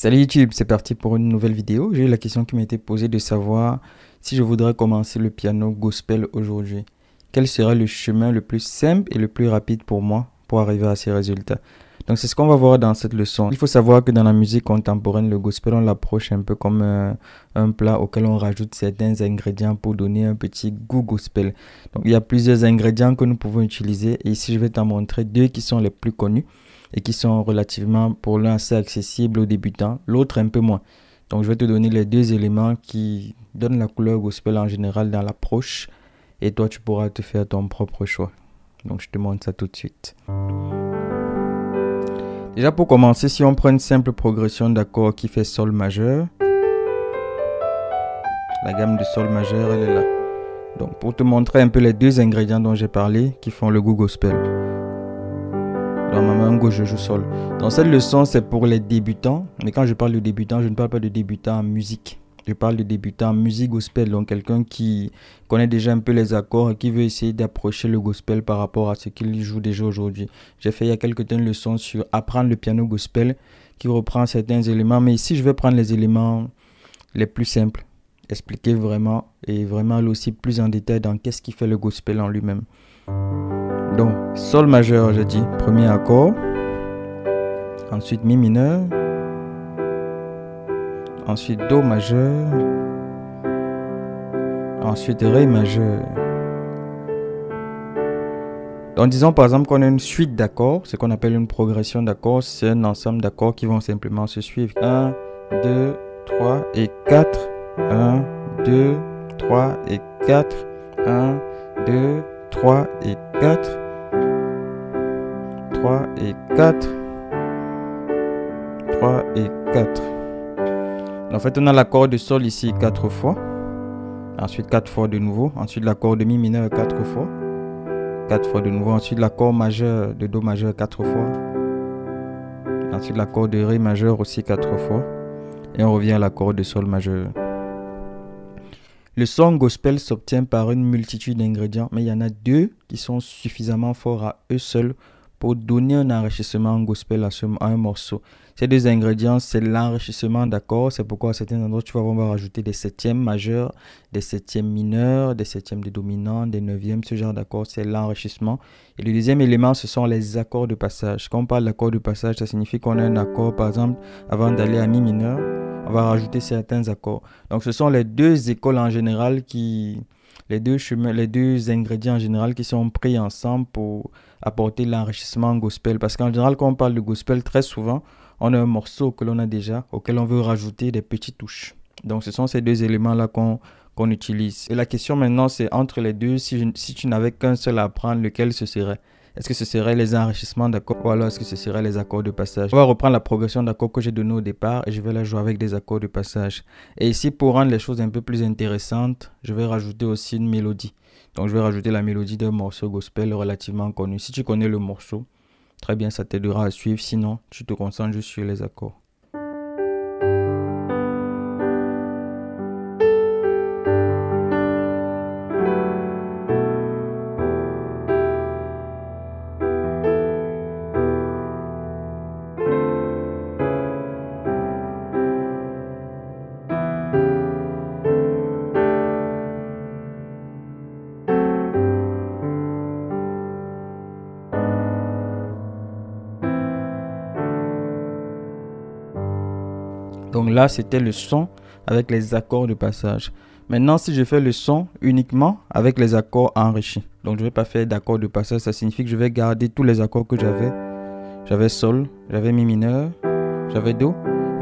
Salut YouTube, c'est parti pour une nouvelle vidéo. J'ai eu la question qui m'a été posée de savoir si je voudrais commencer le piano gospel aujourd'hui. Quel serait le chemin le plus simple et le plus rapide pour moi pour arriver à ces résultats? Donc c'est ce qu'on va voir dans cette leçon. Il faut savoir que dans la musique contemporaine, le gospel, on l'approche un peu comme un plat auquel on rajoute certains ingrédients pour donner un petit goût gospel. Donc il y a plusieurs ingrédients que nous pouvons utiliser et ici je vais t'en montrer deux qui sont les plus connus et qui sont relativement pour l'un assez accessibles aux débutants, l'autre un peu moins. Donc je vais te donner les deux éléments qui donnent la couleur gospel en général dans l'approche et toi tu pourras te faire ton propre choix. Donc je te montre ça tout de suite. Déjà pour commencer, si on prend une simple progression d'accords qui fait sol majeur, la gamme de sol majeur elle est là. Donc pour te montrer un peu les deux ingrédients dont j'ai parlé qui font le goût gospel. Dans ma main gauche, je joue sol. Dans cette leçon, c'est pour les débutants. Mais quand je parle de débutant, je ne parle pas de débutant en musique. Je parle de débutant en musique gospel. Donc quelqu'un qui connaît déjà un peu les accords et qui veut essayer d'approcher le gospel par rapport à ce qu'il joue déjà aujourd'hui. J'ai fait il y a quelques temps une leçon sur apprendre le piano gospel qui reprend certains éléments. Mais ici, je vais prendre les éléments les plus simples. Expliquer vraiment et vraiment aller aussi plus en détail dans qu'est-ce qui fait le gospel en lui-même. Donc, sol majeur, j'ai dit, premier accord. Ensuite, mi mineur. Ensuite, do majeur. Ensuite, ré majeur. Donc, disons par exemple qu'on a une suite d'accords, ce qu'on appelle une progression d'accords. C'est un ensemble d'accords qui vont simplement se suivre. 1, 2, 3 et 4. 1, 2, 3 et 4. 1, 2, 3 et 4. 3 et 4. 3 et 4. En fait, on a l'accord de sol ici 4 fois. Ensuite, 4 fois de nouveau. Ensuite, l'accord de mi mineur 4 fois. 4 fois de nouveau. Ensuite, l'accord majeur de do majeur 4 fois. Ensuite, l'accord de ré majeur aussi 4 fois. Et on revient à l'accord de sol majeur. Le son gospel s'obtient par une multitude d'ingrédients, mais il y en a deux qui sont suffisamment forts à eux seuls pour donner un enrichissement gospel à un morceau. Ces deux ingrédients, c'est l'enrichissement d'accords. C'est pourquoi à certains endroits, tu vas voir rajouter des septièmes majeurs, des septièmes mineurs, des septièmes de dominants, des neuvièmes. Ce genre d'accords, c'est l'enrichissement. Et le deuxième élément, ce sont les accords de passage. Quand on parle d'accords de passage, ça signifie qu'on a un accord, par exemple, avant d'aller à mi mineur, on va rajouter certains accords. Donc, ce sont les deux écoles en général les deux chemins, les deux ingrédients en général qui sont pris ensemble pour apporter l'enrichissement gospel. Parce qu'en général, quand on parle de gospel, très souvent, on a un morceau que l'on a déjà, auquel on veut rajouter des petites touches. Donc, ce sont ces deux éléments-là qu'on utilise. Et la question maintenant, c'est entre les deux, si tu n'avais qu'un seul à apprendre, lequel ce serait? Est-ce que ce serait les enrichissements d'accords ou alors est-ce que ce serait les accords de passage? On va reprendre la progression d'accords que j'ai donnée au départ et je vais la jouer avec des accords de passage. Et ici, pour rendre les choses un peu plus intéressantes, je vais rajouter aussi une mélodie. Donc, je vais rajouter la mélodie d'un morceau gospel relativement connu. Si tu connais le morceau, très bien, ça t'aidera à suivre. Sinon, tu te concentres juste sur les accords. Donc là, c'était le son avec les accords de passage. Maintenant, si je fais le son uniquement avec les accords enrichis. Donc, je ne vais pas faire d'accords de passage. Ça signifie que je vais garder tous les accords que j'avais. J'avais sol, j'avais mi mineur, j'avais do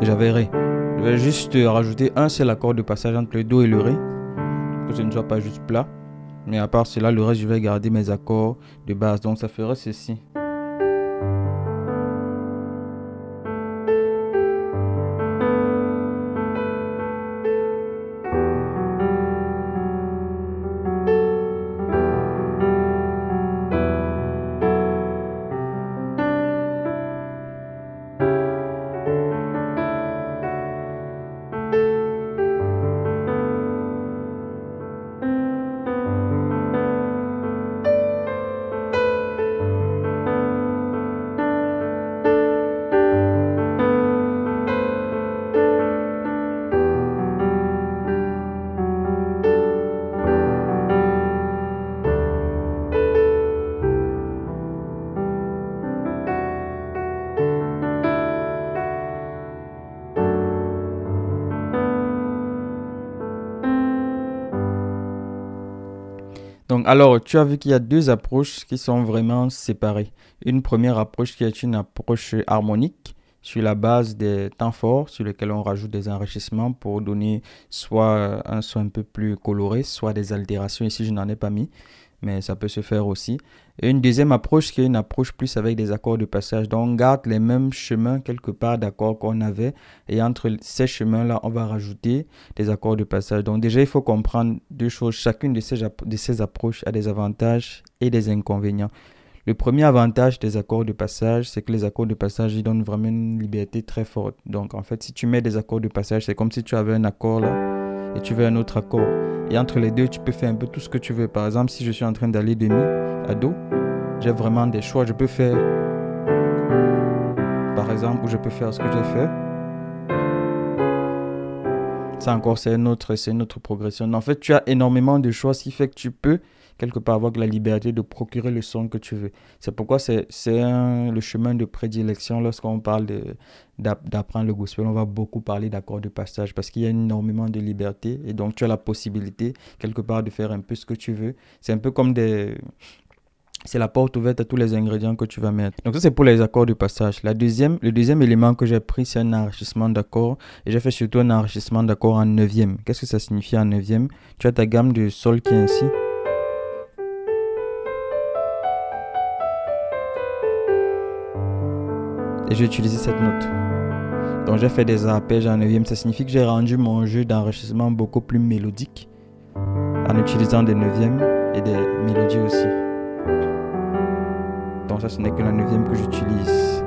et j'avais ré. Je vais juste rajouter un seul accord de passage entre le do et le ré. Pour que ce ne soit pas juste plat. Mais à part cela, le reste, je vais garder mes accords de base. Donc, ça ferait ceci. Donc, alors, tu as vu qu'il y a deux approches qui sont vraiment séparées. Une première approche qui est une approche harmonique sur la base des temps forts sur lesquels on rajoute des enrichissements pour donner soit un son un peu plus coloré, soit des altérations. Ici, je n'en ai pas mis, mais ça peut se faire aussi. Et une deuxième approche qui est une approche plus avec des accords de passage. Donc, on garde les mêmes chemins quelque part d'accords qu'on avait. Et entre ces chemins-là, on va rajouter des accords de passage. Donc, déjà, il faut comprendre deux choses. Chacune de ces approches a des avantages et des inconvénients. Le premier avantage des accords de passage, c'est que les accords de passage, ils donnent vraiment une liberté très forte. Donc, en fait, si tu mets des accords de passage, c'est comme si tu avais un accord là et tu veux un autre accord. Et entre les deux, tu peux faire un peu tout ce que tu veux. Par exemple, si je suis en train d'aller de mi à do, j'ai vraiment des choix. Je peux faire, par exemple, ou je peux faire ce que j'ai fait. Ça encore, c'est une autre progression. En fait, tu as énormément de choix, ce qui fait que tu peux quelque part avoir la liberté de procurer le son que tu veux. C'est pourquoi c'est le chemin de prédilection lorsqu'on parle d'apprendre le gospel. On va beaucoup parler d'accords de passage parce qu'il y a énormément de liberté et donc tu as la possibilité quelque part de faire un peu ce que tu veux. C'est un peu comme c'est la porte ouverte à tous les ingrédients que tu vas mettre. Donc ça, c'est pour les accords de passage. Le deuxième élément que j'ai pris, c'est un enrichissement d'accords. Et j'ai fait surtout un enrichissement d'accords en neuvième. Qu'est-ce que ça signifie en neuvième? Tu as ta gamme de sol qui est ainsi. Et j'ai utilisé cette note. Donc j'ai fait des arpèges en neuvième. Ça signifie que j'ai rendu mon jeu d'enrichissement beaucoup plus mélodique en utilisant des neuvièmes et des mélodies aussi. Donc ça, ce n'est que la neuvième que j'utilise.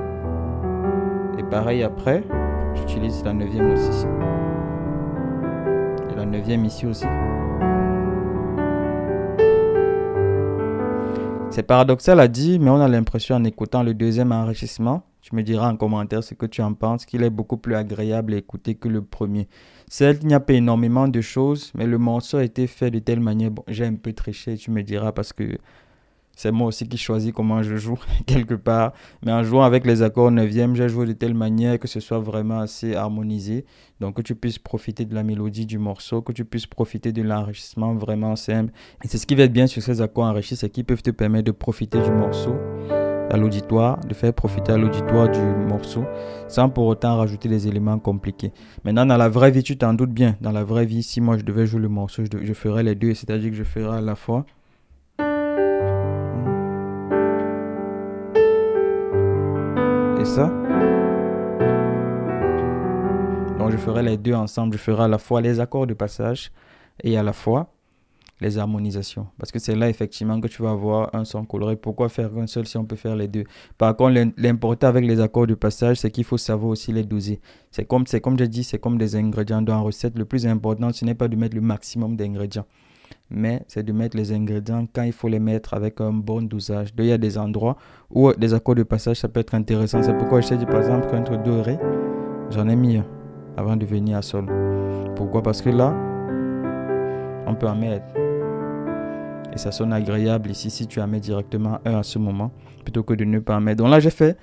Et pareil après, j'utilise la neuvième aussi. Et la neuvième ici aussi. C'est paradoxal à dire, mais on a l'impression en écoutant le deuxième enrichissement, tu me diras en commentaire ce que tu en penses, qu'il est beaucoup plus agréable à écouter que le premier. Certes, il n'y a pas énormément de choses, mais le morceau a été fait de telle manière. Bon, j'ai un peu triché, tu me diras, parce que c'est moi aussi qui choisis comment je joue, quelque part. Mais en jouant avec les accords 9e, j'ai joué de telle manière que ce soit vraiment assez harmonisé. Donc que tu puisses profiter de la mélodie du morceau, que tu puisses profiter de l'enrichissement vraiment simple. Et c'est ce qui va être bien sur ces accords enrichis, c'est qu'ils peuvent te permettre de profiter du morceau à l'auditoire, de faire profiter à l'auditoire du morceau, sans pour autant rajouter des éléments compliqués. Maintenant, dans la vraie vie, tu t'en doutes bien. Dans la vraie vie, si moi je devais jouer le morceau, je ferais les deux, c'est-à-dire que je ferais à la fois et ça. Donc je ferai les deux ensemble, je ferai à la fois les accords de passage et à la fois les harmonisations. Parce que c'est là effectivement que tu vas avoir un son coloré. Pourquoi faire un seul si on peut faire les deux? Par contre, l'important avec les accords de passage, c'est qu'il faut savoir aussi les doser. C'est comme j'ai dit, c'est comme des ingrédients dans la recette. Le plus important, ce n'est pas de mettre le maximum d'ingrédients, mais c'est de mettre les ingrédients quand il faut les mettre avec un bon dosage. Donc, il y a des endroits où des accords de passage, ça peut être intéressant. C'est pourquoi je t'ai dit par exemple qu'entre do et ré, j'en ai mis un avant de venir à sol. Pourquoi? Parce que là, on peut en mettre. Et ça sonne agréable ici si tu en mets directement un à ce moment, plutôt que de ne pas en mettre. Donc là, j'ai fait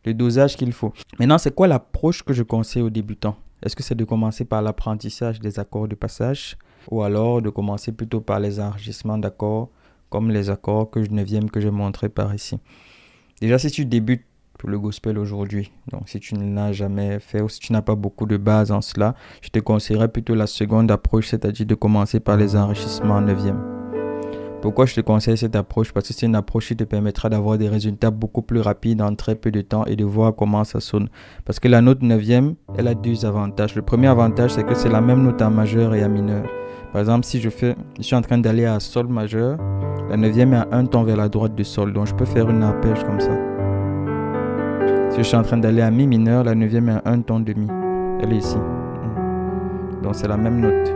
le dosage qu'il faut. Maintenant, c'est quoi l'approche que je conseille aux débutants? Est-ce que c'est de commencer par l'apprentissage des accords de passage ou alors de commencer plutôt par les enrichissements d'accords comme les accords 9e que j'ai montré par ici? Déjà, si tu débutes pour le gospel aujourd'hui, donc si tu ne l'as jamais fait ou si tu n'as pas beaucoup de base en cela, je te conseillerais plutôt la seconde approche, c'est-à-dire de commencer par les enrichissements 9e. Pourquoi je te conseille cette approche? Parce que c'est une approche qui te permettra d'avoir des résultats beaucoup plus rapides en très peu de temps et de voir comment ça sonne. Parce que la note 9e, elle a deux avantages. Le premier avantage, c'est que c'est la même note en majeur et en mineur. Par exemple, si je suis en train d'aller à sol majeur, la 9e est à un ton vers la droite du sol. Donc je peux faire une arpège comme ça. Si je suis en train d'aller à mi mineur, la 9e est à un ton de mi. Elle est ici. Donc c'est la même note.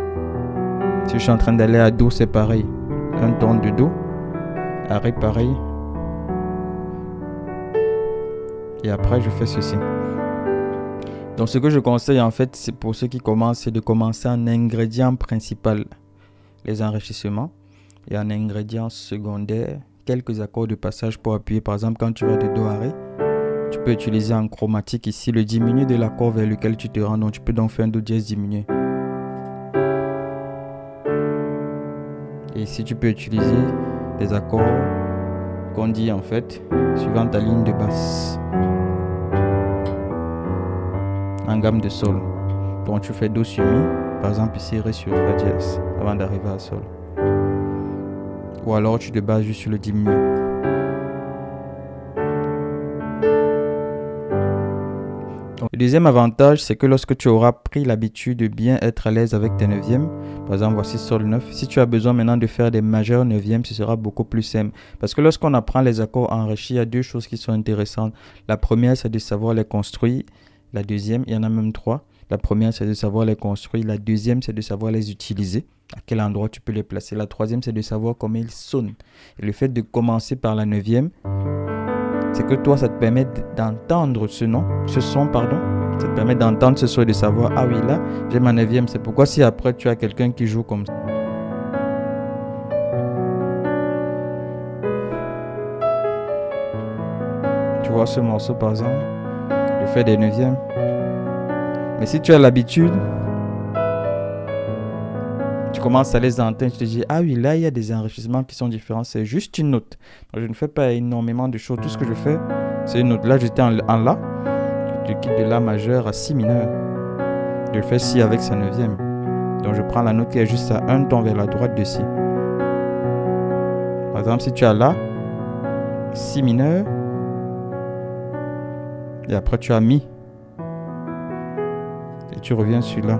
Si je suis en train d'aller à do, c'est pareil. Un ton de do, à ré pareil, et après je fais ceci. Donc ce que je conseille en fait, c'est pour ceux qui commencent, c'est de commencer en ingrédient principal les enrichissements et en ingrédient secondaire quelques accords de passage pour appuyer. Par exemple, quand tu vas de do à ré, tu peux utiliser en chromatique ici le diminué de l'accord vers lequel tu te rends. Donc tu peux donc faire un do dièse diminué. Et ici, tu peux utiliser des accords qu'on dit en fait suivant ta ligne de basse en gamme de sol. Donc tu fais do sur mi, par exemple ici ré sur fa dièse avant d'arriver à sol. Ou alors tu te bases juste sur le diminué. Le deuxième avantage, c'est que lorsque tu auras pris l'habitude de bien être à l'aise avec tes neuvièmes, par exemple voici sol 9, si tu as besoin maintenant de faire des majeurs neuvièmes, ce sera beaucoup plus simple. Parce que lorsqu'on apprend les accords enrichis, il y a deux choses qui sont intéressantes. La première, c'est de savoir les construire. La deuxième, il y en a même trois. La première, c'est de savoir les construire. La deuxième, c'est de savoir les utiliser. À quel endroit tu peux les placer. La troisième, c'est de savoir comment ils sonnent. Et le fait de commencer par la neuvième, c'est que toi, ça te permet d'entendre ce son, pardon. Ça te permet d'entendre ce son et de savoir, ah oui, là, j'ai ma neuvième. C'est pourquoi si après, tu as quelqu'un qui joue comme ça. Tu vois ce morceau, par exemple, le fait des neuvièmes. Mais si tu as l'habitude, tu commences à les entendre, tu te dis, ah oui, là, il y a des enrichissements qui sont différents. C'est juste une note. Donc, je ne fais pas énormément de choses. Tout ce que je fais, c'est une note. Là, j'étais en La. Je quitte de La majeur à Si mineur. Je fais Si avec sa neuvième. Donc, je prends la note qui est juste à un ton vers la droite de Si. Par exemple, si tu as La, Si mineur, et après tu as Mi. Et tu reviens sur La.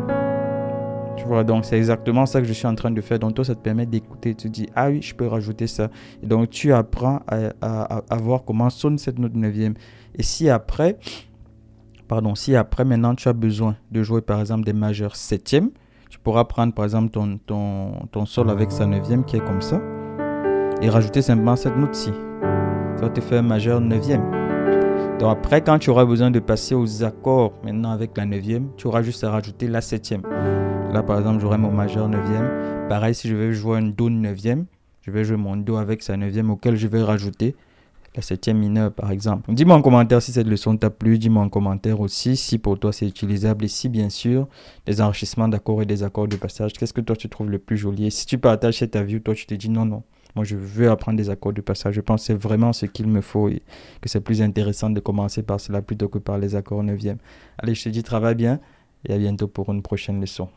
Tu vois, donc c'est exactement ça que je suis en train de faire. Donc toi, ça te permet d'écouter. Tu te dis, ah oui, je peux rajouter ça. Et donc tu apprends à voir comment sonne cette note neuvième. Et si après maintenant tu as besoin de jouer par exemple des majeurs septièmes, tu pourras prendre par exemple ton sol avec sa neuvième qui est comme ça et rajouter simplement cette note-ci. Ça va te faire un majeur neuvième. Donc après, quand tu auras besoin de passer aux accords maintenant avec la neuvième, tu auras juste à rajouter la septième. Là, par exemple, j'aurai mon majeur neuvième. Pareil, si je vais jouer un do neuvième, je vais jouer mon do avec sa neuvième auquel je vais rajouter la septième mineure, par exemple. Dis-moi en commentaire si cette leçon t'a plu. Dis-moi en commentaire aussi si pour toi c'est utilisable et si, bien sûr, les enrichissements d'accords et des accords de passage, qu'est-ce que toi tu trouves le plus joli? Et si tu partages cette avis ou toi tu te dis non, moi je veux apprendre des accords de passage. Je pense que c'est vraiment ce qu'il me faut et que c'est plus intéressant de commencer par cela plutôt que par les accords neuvième. Allez, je te dis travaille bien et à bientôt pour une prochaine leçon.